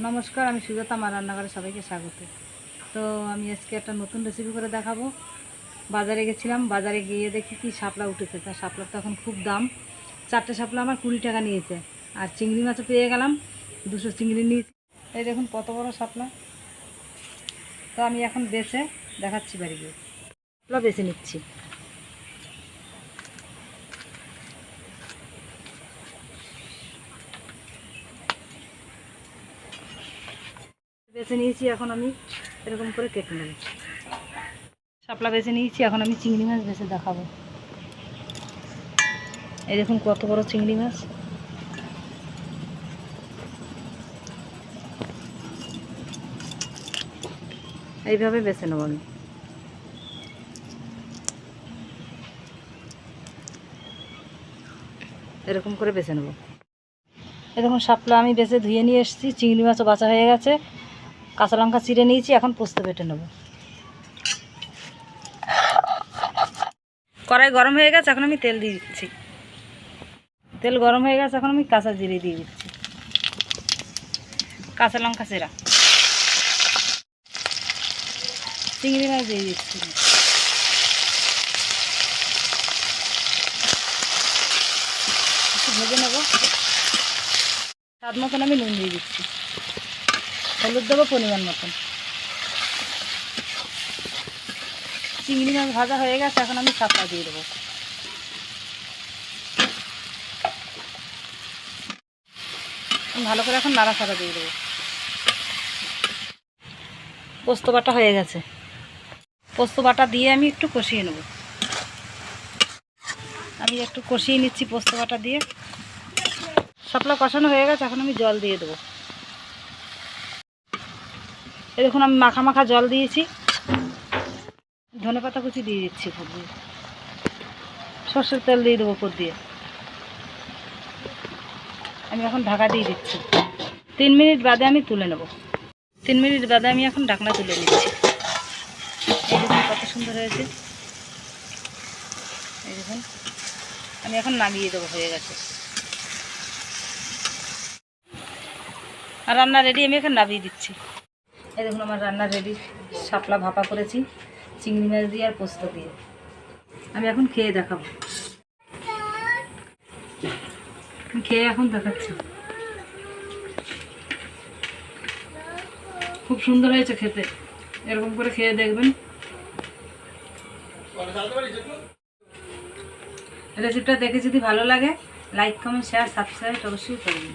নমস্কার, আমি সুজাতা, আমার রান্নাঘরে সবাইকে স্বাগত। তো আমি আজকে একটা নতুন রেসিপি করে দেখাবো। বাজারে গেছিলাম, বাজারে গিয়ে দেখি কি শাপলা উঠেছে। তা শাপলার তো এখন খুব দাম। 4টে শাপলা আমার 20 টাকা নিয়েছে। আর চিংড়ি মাছও পেয়ে গেলাম, 200 চিংড়ি নিয়েছি। এই দেখুন কত বড় শাপলা। তো আমি এখন বেছে দেখাচ্ছি বাড়ি গিয়ে। শাপলা বেছে নিচ্ছি। বেছে নিয়েছি, এখন আমি এরকম করে কেটে নেব। শাপলা বেছে নিয়েছি, এখন আমি চিংড়ি মাছ বেছে দেখাবো। এই দেখুন কত বড় চিংড়ি মাছ। এইভাবে বেছে নেব আমি। এরকম করে বেছে নেব। এই দেখুন শাপলা আমি বেছে ধুয়ে নিয়ে এসেছি, চিংড়ি মাছও বাছা হয়ে গেছে। কাঁচা লঙ্কা চিড়ে নিয়েছি, এখন পোস্ত বেটে নেব। কড়াই গরম হয়ে গেছে, এখন আমি তেল দিয়ে দিচ্ছি। তেল গরম হয়ে গেছে, এখন আমি কাঁচা জিরে দিয়ে দিচ্ছি, কাঁচা লঙ্কা চেরা, চিংড়ি মাছ দিয়ে দিচ্ছি, একটু ভেজে নেব। স্বাদ মতন আমি নুন দিয়ে দিচ্ছি, হলুদ দেবো পরিমাণ মতন। চিংড়ি মাছ ভাজা হয়ে গেছে, এখন আমি শাপলা দিয়ে দেবো। ভালো করে এখন নাড়াচাড়া দিয়ে দেবো। পোস্ত বাটা হয়ে গেছে, পোস্ত বাটা দিয়ে আমি একটু কষিয়ে নেব। আমি একটু কষিয়ে নিচ্ছি পোস্ত বাটা দিয়ে। শাপলা কষানো হয়ে গেছে, এখন আমি জল দিয়ে দেবো। এই দেখুন আমি মাখা মাখা জল দিয়েছি। ধনেপাতা কুচি দিয়ে দিচ্ছি উপর দিয়ে, সর্ষের তেল দিয়ে দেবো উপর দিয়ে। আমি এখন ঢাকা দিয়ে দিচ্ছি। 3 মিনিট বাদে আমি তুলে নেব। 3 মিনিট বাদে আমি এখন ঢাকনা তুলে নিচ্ছি। এই দেখুন কত সুন্দর হয়েছে। এই দেখুন আমি এখন নামিয়ে দেবো, হয়ে গেছে। আর রান্না রেডি, আমি এখন নামিয়ে দিচ্ছি। এই দেখুন আমার রান্না রেডি। শাপলা ভাপা করেছি চিংড়ি মাছ দিয়ে আর পোস্ত দিয়ে। আমি এখন খেয়ে দেখাবো। আমি খেয়ে এখন দেখাচ্ছি। খুব সুন্দর হয়েছে খেতে, এরকম করে খেয়ে দেখবেন। রেসিপিটা দেখে যদি ভালো লাগে, লাইক, কমেন্ট, শেয়ার, সাবস্ক্রাইব অবশ্যই করবেন।